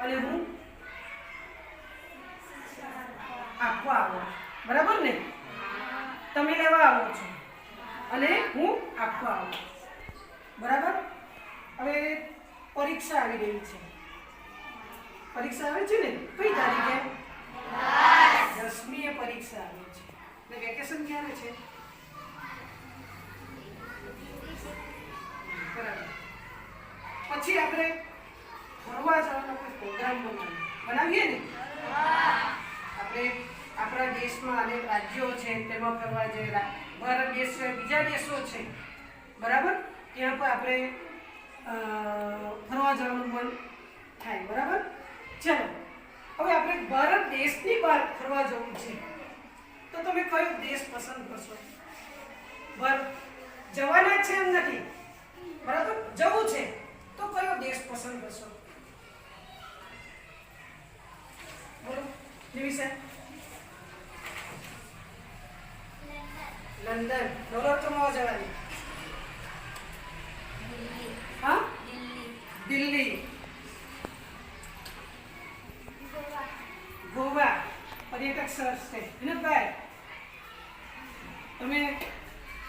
અને હું આપવા આવું, બરાબર ને? તમે લેવા આવો છો અને હું આપવા આવું, બરાબર? હવે પરીક્ષા આવી રહી છે. પરીક્ષા આવે છે ને, કઈ તારીખે? 10મી પરીક્ષા આવે છે. એટલે વેકેશન ક્યારે છે? બરાબર. પછી આપણે ફરવા જવાનો કોઈ પ્રોગ્રામ બનાવીએ ને. આપણે આપણા દેશમાં અનેક રાજ્યો છે, તેમાં ફરવા જયેલા. ભારત દેશ છે, બીજા દેશો છે, બરાબર? ત્યાં પર આપણે ફરવા જવાનું મન થાય, બરાબર? ચલો, હવે આપણે ભારત દેશની બહાર ફરવા જવું છે, તો તમે કયો દેશ પસંદ કરશો? જવાના છે એમ નથી, બરાબર? જવું છે તો કયો દેશ પસંદ કરશો? બોલો નિવિષા. લંડન. નવરાત્રમાં જવાની. હા, દિલ્હી. ગોવા પર્યટક સ્થળ છે. વિનોદભાઈ, તમે?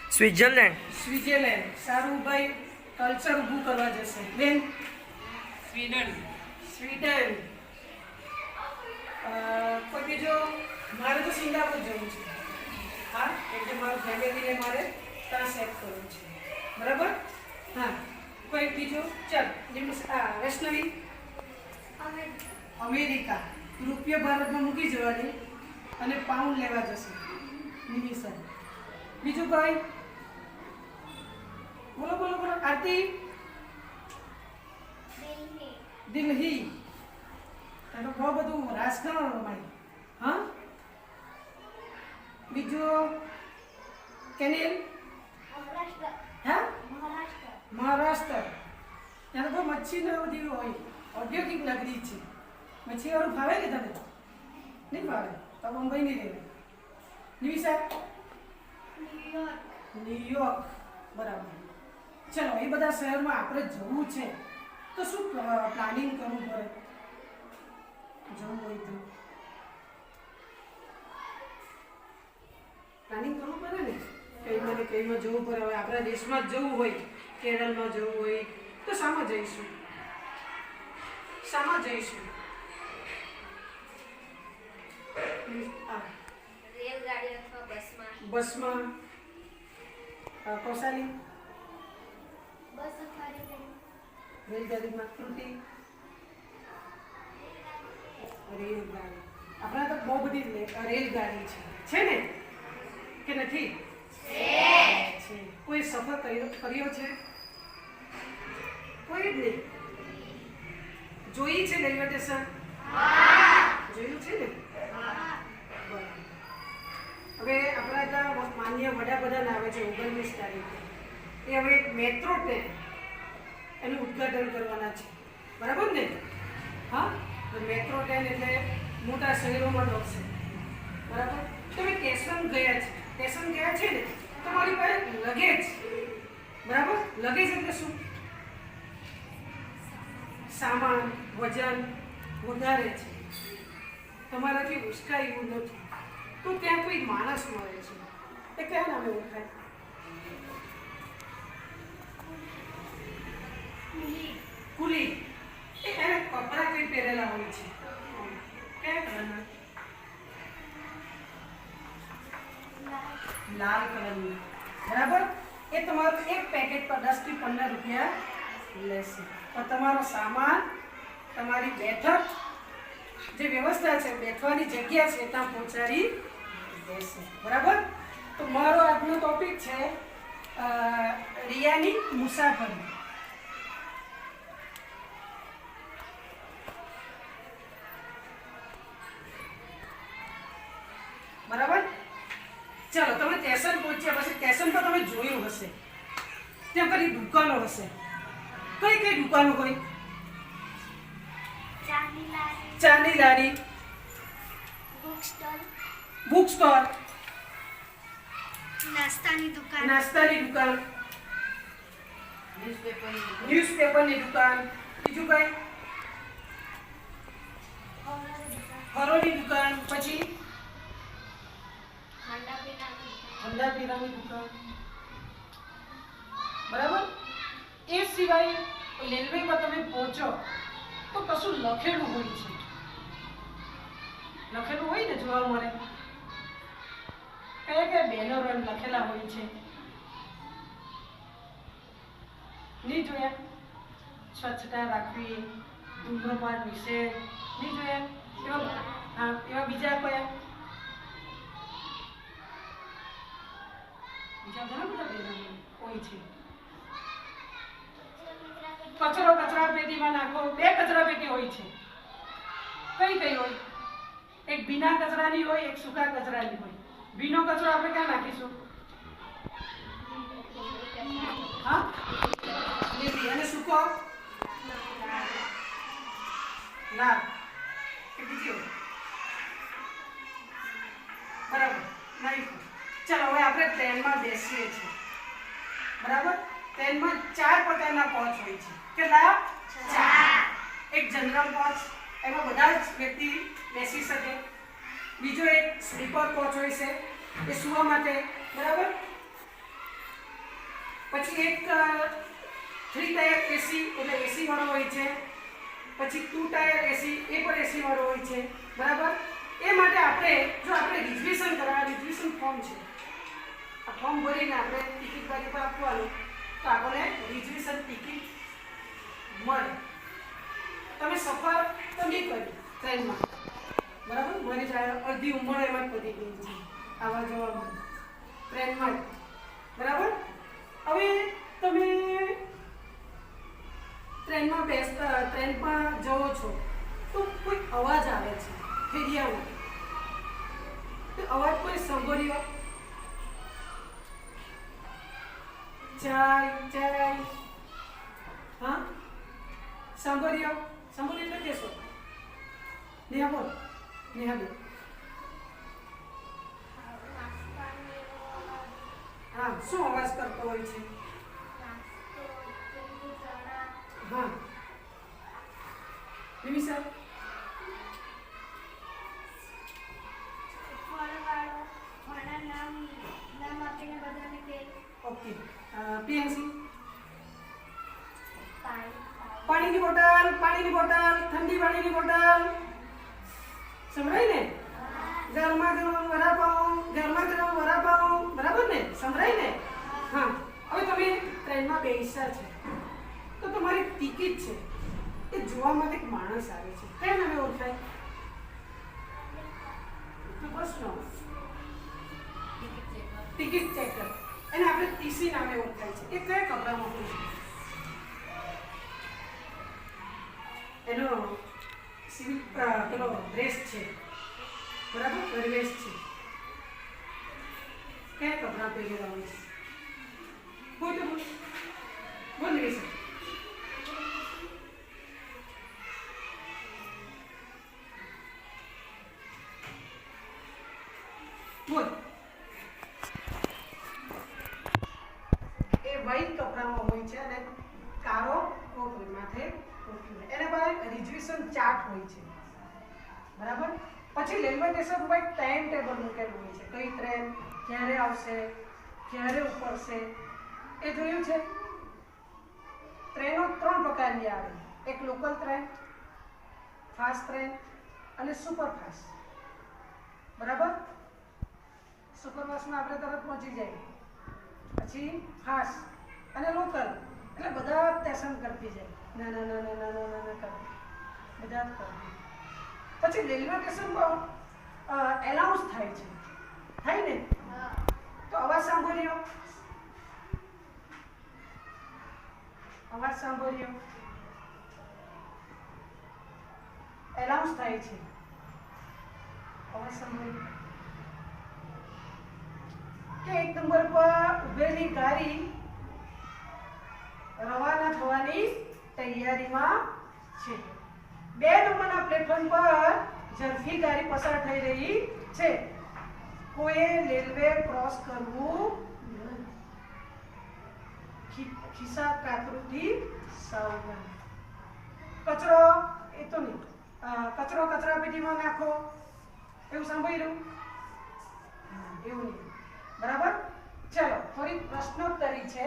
સ્વિટ્ઝરલેન્ડ. સ્વિટ્ઝરલેન્ડ. સારું ભાઈ, કલ્ચર ઊભું કરવા જશે. બેન? સ્વીડન. સ્વીડન. કોઈ બીજો? મારે તો સિંગાપુર જવું છે. હા, એટલે મારું ફેમિલીને મારે ત્યાં સેટ કરવું છે, બરાબર? હા, કોઈ બીજું? ચાલ, વૈષ્ણવી. અમેરિકા. રૂપિયા ભારતમાં મૂકી જવાની અને પાઉન્ડ લેવા જશે. નિમિષા. બીજું કોઈ? બોલો બોલો બોલો. આરતી? દિલ્હી. એનો બહુ બધું રાજકારણ રમાય. હા, બીજું? કેનિલ? હા, મહારાષ્ટ્ર. ત્યાં તો મચ્છી ને બધી હોય, ઔદ્યોગિક નગરી છે. મચ્છીવાળું ભાવે કે તને? નહીં ભાવે તો મુંબઈ નહીં રહેવાય. નિવિષા? ન્યુયોર્ક. બરાબર. ચલો, એ બધા શહેરમાં આપણે જવું છે તો શું પ્લાનિંગ કરવું પડે? જવું હોય તો પ્લાનિંગ કરવું પડે ને, કઈમાં ને કઈમાં જવું પડે. હવે આપણા દેશમાં જ જવું હોય, કેરળમાં જવું હોય તો શામાં જઈશું? શામાં જઈશું? રેલગાડી અથવા બસમાં. બસમાં. કૌશાલી? બસ અથવા રેલગાડીમાં. કૃતિ? રેલગાડી. આપણા તો બહુ બધી રેલગાડી છે ને, કે નથી? છે. કોઈ સફર કર્યો છે? કોઈ જ નહીં. જોઈ છે રેલવે સ્ટેશન? જોયું છે ને? બરાબર. હવે આપણા ત્યાં માન્ય વડાપ્રધાન આવે છે 19 તારીખે. એ હવે મેટ્રો ટ્રેન એનું ઉદ્ઘાટન કરવાના છે, બરાબર ને? હા, મેટ્રો ટ્રેન એટલે મોટા શહેરોમાં દોડશે, બરાબર? તમે સ્ટેશન ગયા છે, સ્ટેશન ગયા છે ને, તમારી પાસે લગેજ, બરાબર? લગેજ એટલે શું? સામાન, વજન વધારે છે, તમારાથી ઉચકાય એવું નથી, તો ત્યાં કોઈ માણસ મળે છે. એ કયા નામે ઓળખાય? કુલી. એને કપડાં કોઈ પહેરેલા હોય છે, કયા કલરના? લાલ કલરની, બરાબર? એ તમારું એક પેકેટ પર 10 થી 15 રૂપિયા લેશે. પણ તમારો સામાન, તમારી બેઠક, જે વ્યવસ્થા છે, બેઠવાની જગ્યા છે, ત્યાં પહોંચાડી દેશે, બરાબર? તો મારો આજનો ટોપિક છે રિયાની મુસાફરી. બરાબર? ચાલો, તમે સ્ટેશન પહોંચ્યા પછી સ્ટેશન પર તમે જોયું હશે ત્યાં કઈ દુકાનો હશે. કઈ કઈ દુકાનો હોય? ચાની લારી, બુક સ્ટોર, નાસ્તાની દુકાન, ન્યૂઝપેપરની દુકાન. બીજું કઈ? ફળોની દુકાન, પછી ઠંડા પીણાની દુકાન. ઠંડા પીણાની દુકાન, બરાબર. એ સિવાય રેલવે પર તમે પહોંચો તો કશું લખેલું હોય છે, લખેલું હોય ને જોવા મળે. કયા કયા બેનરો લખેલા હોય છે? નહીં જોયા? સ્વચ્છતા રાખવી, ધૂમ્રપાન નિષેધ, નહીં જોયા? હા, એવા બીજા કયા? બીજા ઘણા બધા બેનરો હોય છે. કચરો કચરા પેટીમાં નાખો. 2 કચરા પેટી હોય છે. કઈ કઈ હોય? એક ભીના કચરાની હોય, એક સૂકા કચરાની હોય. ભીનો કચરો આપણે ક્યાં નાખીશું? હા, લીલી. અને સૂકો? લાલ. એ બીજી હોય. બરાબર, નાખ્યું. ચાલો, હવે આપણે ટ્રેનમાં બેસીએ છીએ, બરાબર. ટ્રેનમાં 4 પ્રકારના કોચ હોય છે. કેટલા? 4. એક જનરલ કોચ, એમાં બધા જ વ્યક્તિ બેસી શકે. બીજો એક સ્લીપર કોચ હોય છે, એ સૂવા માટે, બરાબર. પછી એક 3 ટાયર એસી, એટલે એસી વાળો હોય છે. પછી 2 ટાયર એસી, એ પણ એસી વાળો હોય છે, બરાબર. એ માટે આપણે રિઝર્વેશન કરાવવા, રિઝર્વેશન ફોર્મ છે. આ ફોર્મ ભરીને આપણે ટિકિટ ગાડી પર આપવાનું, તો આપણને રિઝર્વેશન ટિકિટ મળે. તમે સફર તો નહીં કરી ટ્રેનમાં, બરાબર. મારી અડધી ઉંમર એમાં જ પડી ગઈ છે આવા જવામાં ટ્રેનમાં, બરાબર. હવે તમે ટ્રેનમાં જાઓ છો તો કોઈ અવાજ આવે છે ફેરિયામાં, તો અવાજ કોઈ સાંભળ્યો? ચાય ચાય, હા, સાંભળ્યો? સાંભળ્યો એટલે કહેશો? નેહા બોલ, નેહા બોલ. હા, શું અવાજ કરતો હોય છે? હા, નિમિષા. ઓકે. પીએનસી. પાણીની બોટલ, ઠંડી પાણીની બોટલ. સંભળાય ને? ગરમા ગરમ વડાપાઉં, બરાબર ને? સંભળાય ને? હા. હવે તમે ટ્રેનમાં બેસ્યા છે તો તમારી ટિકિટ છે એ જોવા માટે એક માણસ આવે છે. કયા નામે ઓળખાય? તો પ્રશ્ન, ટિકિટ ચેકર. એને આપણે ટીસી નામે ઓળખાય છે. એ કયા કપડામાં હોય છે? એનો સિવિલ પેલો ડ્રેસ છે, બરાબર, પરવેશ છે. કયા કપડાં પહેરેલા હોય છે? બોલ તો બોલ નહીં સર. બોલ. એ વ્હાઈટ કપડામાં હોય છે અને કાળો કોટ હોય, માથે ટોપી હોય. એના પર રિઝર્વેશન ચાર્ટ હોય છે, બરાબર. પછી રેલવે સ્ટેશન પર ટાઈમ ટેબલ મૂકેલું હોય છે. કઈ ટ્રેન ક્યારે આવશે, ક્યારે ઉપડશે, એ જોયું છે. ટ્રેનો 3 પ્રકારની આવે. એક લોકલ ટ્રેન, ફાસ્ટ ટ્રેન અને સુપરફાસ્ટ, બરાબર. સુપરફાસ્ટમાં આપણે તરત પહોંચી જાય. પછી ફાસ્ટ અને લોકલ, એટલે બધા સ્ટેશન કરતી જાય, ના કરતી, બધા જ કરતી. પછી રેલવે સ્ટેશન પર એનાઉન્સ થાય છે, થાય ને? તો અવાજ સાંભળ્યો? એનાઉન્સ થાય છે, અવાજ સાંભળ્યો? કે 1 નંબર પર ઉભેલી ગાડી રવાના થવાની તૈયારીમાં છે. 2 નંબરના પ્લેટફોર્મ પર ઝડપી ગાડી પસાર થઈ રહી છે. કોઈએ રેલવે ક્રોસ કરવું નહીં. ખિસ્સા કાતરુથી સાવધાન. કચરો એ તો નહીં, કચરો કચરાપેટીમાં નાખો, એવું સાંભળ્યું? એવું નહીં. બરાબર? ચલો થોડી પ્રશ્નોત્તરી છે.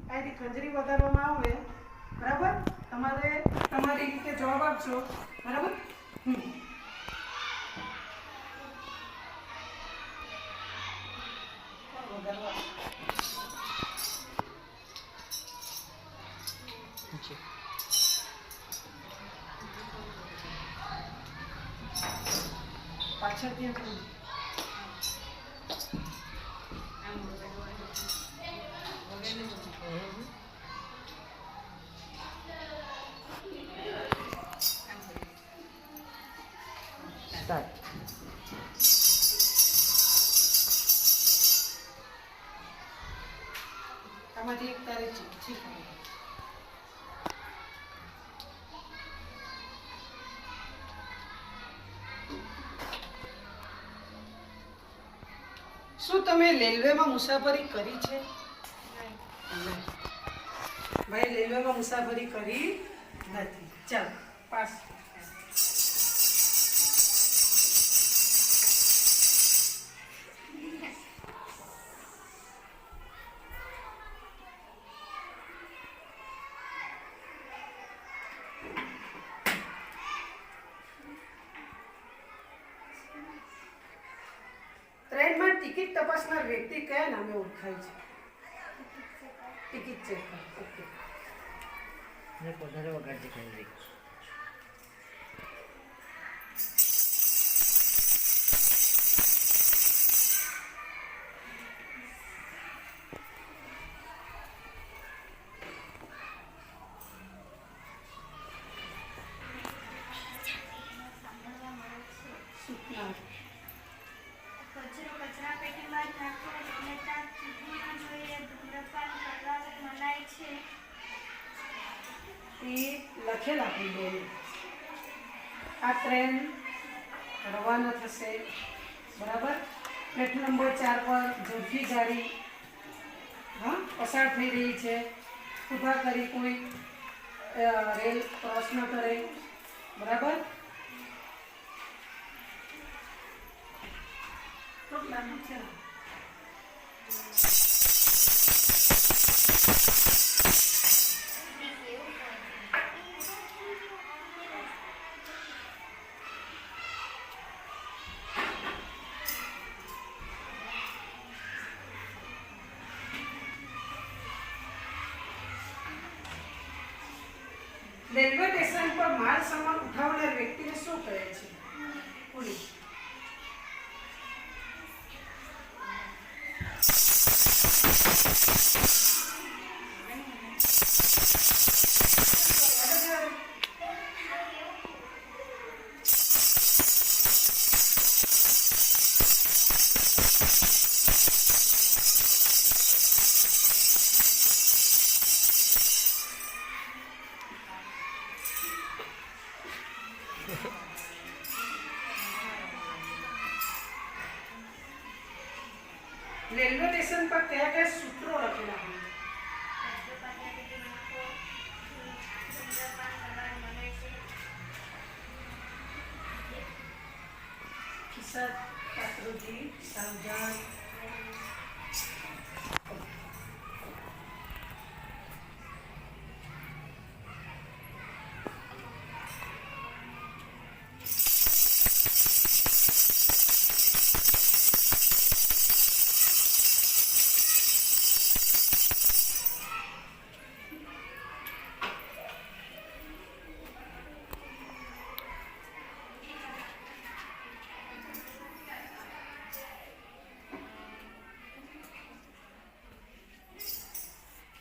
અહીંથી ખંજરી વધારવામાં આવે. બરાબર? તમારે તમારી રીતે જવાબ આપશો. બરાબર? પાછળ ત્યાં સ્ટાર્ટ. આમાંથી એક તારીખ છે. ઠીક છે. શું તમે રેલવેમાં મુસાફરી કરી છે? નહીં. ભાઈ રેલવેમાં મુસાફરી કરી નથી. ચાલો પાસ. ટ્રેનમાં ટિકિટ તપાસનાર વ્યક્તિ કયા નામે ઓળખાય છે? Ticket checker. ઓકે. ને વધારે વગાડજે ખંજરી. સૂચના. કચરો કચરાપેટીમાં જ નાખો એટલે ત્યાં થૂકવું ન જોઈએ. ધૂમ્રપાન કરવાનું મનાય છે. એ લખેલા આપી. આ ટ્રેન રવાના થશે. બરાબર? પ્લેટફોર્મ નંબર 4 પર ઝડપી ગાડી પસાર થઈ રહી છે. ઊભા કરી કોઈ રેલ ક્રોસ ન કરે. બરાબર? થોડુંક લાંબુ છે. રેલવે સ્ટેશન પર માલ સામાન ઉઠાવનાર વ્યક્તિને શું કહે છે? પુલી. રેલવે સ્ટેશન પર કયા કયા સૂત્રો લખેલા હોય? ખિસ્સા પાત્રોથી સાવધાન.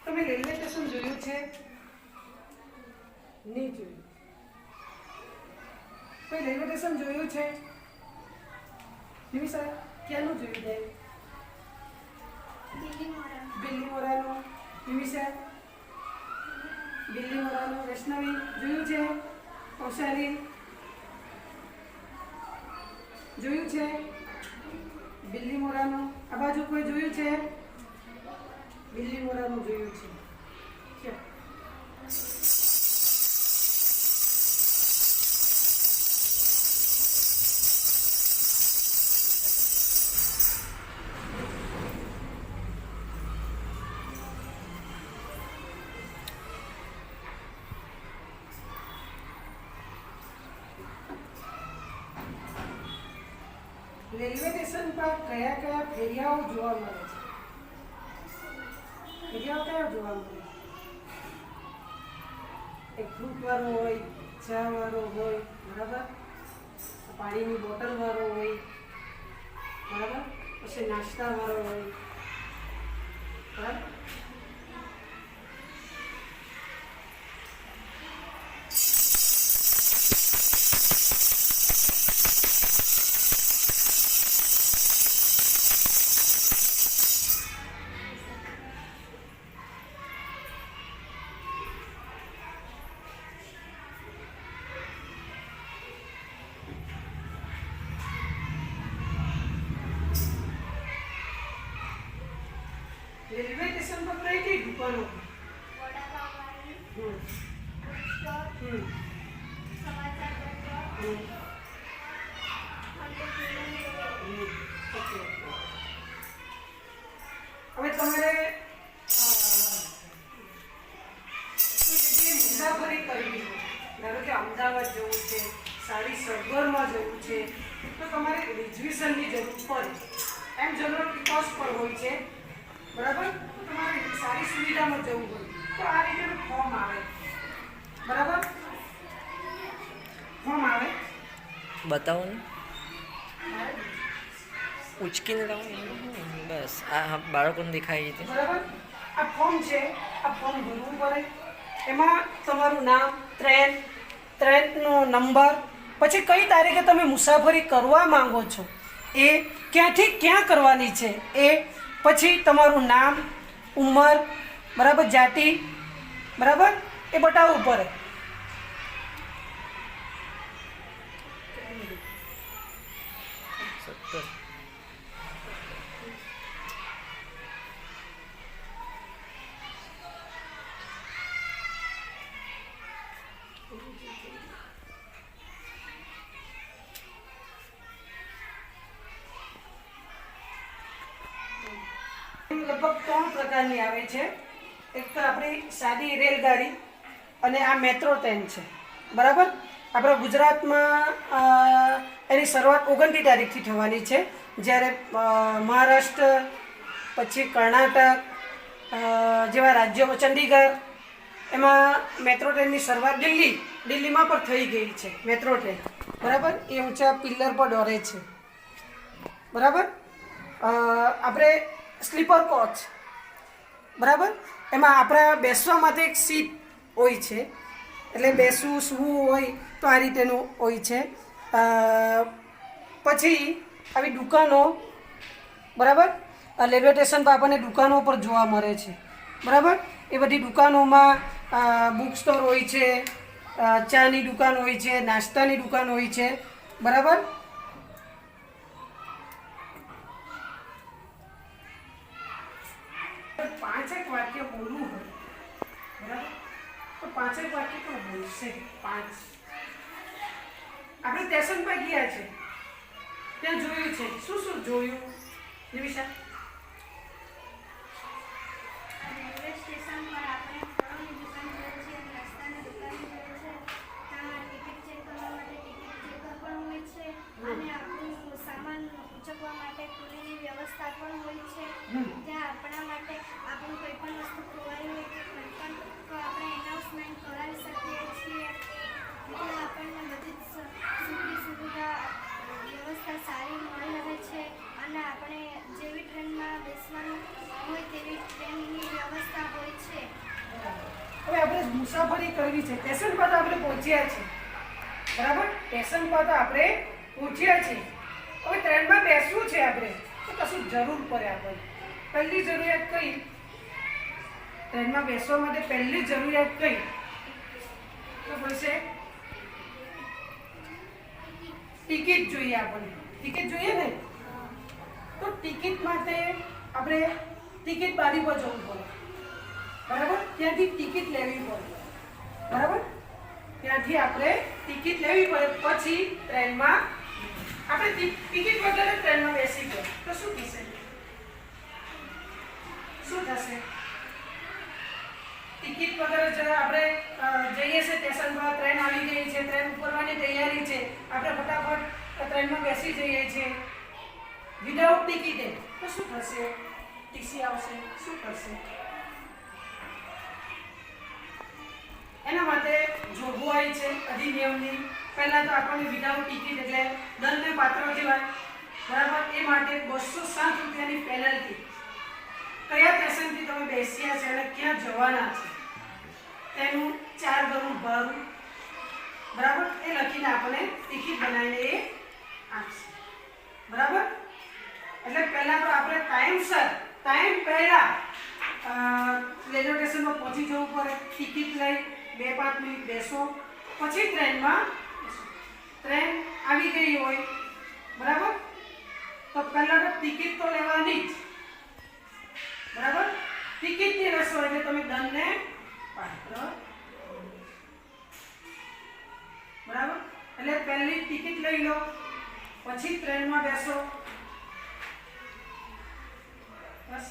તમે રેલવે સ્ટેશન જોયું છે? નહીં જોયું. કોઈ રેલવે સ્ટેશન જોયું છે? નિમિષા ક્યાંનું જોયું છે? બિલ્લીમોરાનું. નિમિષા બિલ્લીમોરાનું. વૈષ્ણવી જોયું છે? કૌશાલી જોયું છે? બિલ્લીમોરાનું. આ બાજુ કોઈ જોયું છે? બિલ્લીમોરાનું જોયું છે. ચાલો. રેલવે સ્ટેશન પર કયા કયા ફેરિયાઓ જોવા મળે છે? ફેરિયાઓ કયા જોવા મળે? એક ફ્રૂટ વાળો હોય, ચા વાળો હોય, બરાબર, પાણીની બોટલ વાળો હોય, બરાબર, પછી નાસ્તા વાળો હોય, બરાબર. રેલવે સ્ટેશન પર કઈ કઈ દુકાનો? વડાપાવવાળી, હમ, સ્ટોર, હમ, સમાચાર પત્ર, હમ, અને ફિલ્મ હમ. ઓકે. હવે તમારે કોઈ જગ્યાએ મુસાફરી કરવી હોય, ધારો કે અમદાવાદ જવું છે, સારી સગવડમાં જવું છે, તો તમારે રિઝર્વેશનની જરૂર પડે. એમ જનરલ કોસ્ટ પર હોય છે, બરાબર. તો તમારે સારી સુવિધામાં જવું હોય તો આ રીતેનું ફોર્મ આવે, બરાબર, ફોર્મ આવે. બતાવો ને, ઉચકીને લાવો ને. બસ આ બાળકોને દેખાય છે. બરાબર. આ ફોર્મ છે, આ ફોર્મ ભરવું પડે. એમાં તમારું નામ, ટ્રેનનો નંબર, પછી કઈ તારીખે તમે મુસાફરી કરવા માંગો છો એ, ક્યાંથી ક્યાં કરવાની છે એ, પછી તમારું નામ, ઉંમર, બરાબર, જાતિ, બરાબર, એ બતાવવું પડે. લગભગ 3 પ્રકારની આવે છે. એક તો આપણી સાદી રેલગાડી અને આ મેટ્રો ટ્રેન છે, બરાબર. આપણા ગુજરાતમાં એની શરૂઆત 29 તારીખથી થવાની છે, જ્યારે મહારાષ્ટ્ર, પછી કર્ણાટક જેવા રાજ્યો, ચંડીગઢ, એમાં મેટ્રો ટ્રેનની શરૂઆત દિલ્હીમાં પણ થઈ ગઈ છે મેટ્રો ટ્રેન, બરાબર. એ ઊંચા પિલ્લર પર દોડે છે, બરાબર. આપણે સ્લીપર કોચ, બરાબર, એમાં આપણા બેસવા માટે એક સીટ હોય છે, એટલે બેસવું સૂવું હોય તો આ રીતેનું હોય છે. પછી આવી દુકાનો, બરાબર, રેલવે સ્ટેશન પર આપણને દુકાનો પર જોવા મળે છે, બરાબર. એ બધી દુકાનોમાં બુક સ્ટોર હોય છે, ચાની દુકાન હોય છે, નાસ્તાની દુકાન હોય છે, બરાબર. પાંચેક વાક્ય બોલવું હોય, બરાબર, તો પાંચેક વાક્ય પણ બોલશે. 5 આપણે સ્ટેશન પર ગયા છે, ત્યાં જોયું છે, શું શું જોયું નિમિષા? રેલવે સ્ટેશન પર આપણે ફળોની દુકાન જોઈએ છે, નાસ્તાની દુકાન જોઈએ છે, ત્યાં ટિકિટ ચેક કરવા માટે ટિકિટ ચેકર પણ હોય છે, અને આપણું સામાન ઉચકવા માટે કુલીની વ્યવસ્થા પણ હોય છે. ત્યાં આપણા માટે આપણું કોઈ પણ વસ્તુ ખોવાઈ હોય કે કંઈ પણ, તો આપણે એનાઉન્સમેન્ટ કરાવી શકીએ છીએ. એટલે આપણને બધી જ સુવિધા વ્યવસ્થા સારી મળી રહે છે, અને આપણે જેવી ટ્રેનમાં બેસવાનું હોય તેવી ટ્રેનની વ્યવસ્થા હોય છે. હવે આપણે મુસાફરી કરવી છે, સ્ટેશન પર તો આપણે પહોંચ્યા છીએ, બરાબર, સ્ટેશન પર તો આપણે પહોંચ્યા છીએ. હવે ટ્રેનમાં બેસવું છે આપણે, તો કશું જરૂર પડે આપણને. પહેલી જરૂરિયાત કઈ? ટ્રેનમાં બેસવા માટે પહેલી જરૂરિયાત કઈ? તો પડશે ટિકિટ જોઈએ આપણને. ટિકિટ જોઈએ ને, તો ટિકિટ માટે આપણે ટિકિટ બારી પર જવું પડે, બરાબર. ત્યાંથી ટિકિટ લેવી પડે, બરાબર. ત્યાંથી આપણે ટિકિટ લેવી પડે. પછી ટ્રેનમાં આપણે ટિકિટ વગર ટ્રેનમાં બેસી ગયો તો શું થશે? શું થશે? ટિકિટ વગર આપણે જઈએ છીએ સ્ટેશન પર, ટ્રેન આવી ગઈ છે, ટ્રેન ઉપરવાની તૈયારી છે, આપણે ફટાફટ ટ્રેનમાં બેસી જઈએ છીએ, વિધાઉટ ટિકિટે તો શું થશે? ટીસી આવશે. શું કરશે? એના માટે જોગવાઈ છે અધિનિયમની. પહેલા તો આપણને વિધાઉટ ટિકિટ એટલે દંડને પાત્ર કહેવાય, બરાબર. એ માટે 207 રૂપિયાની પેનલ્ટી. કયા સ્ટેશનથી તમે બેસ્યા છે અને ક્યાં જવાના છે તેનું 4 ગણું ભાડું, બરાબર, એ લખીને આપણને ટિકિટ બનાવીને એ આપશે, બરાબર. એટલે પહેલા તો આપણે ટાઈમ પહેલા રેલવે સ્ટેશનમાં પહોંચી જવું પડે. ટિકિટ લઈ 2-5 મિનિટ બેસો, પછી ટ્રેનમાં ટ્રેન આવી ગઈ હોય, બરાબર, તો પહેલા તો ટિકિટ તો લેવાની જ, બરાબર. ટિકિટ ની રસો એટલે તમે દંડને પાત્ર, બરાબર. એટલે પહેલી ટિકિટ લઈ લો, પછી ટ્રેનમાં બેસો, બસ.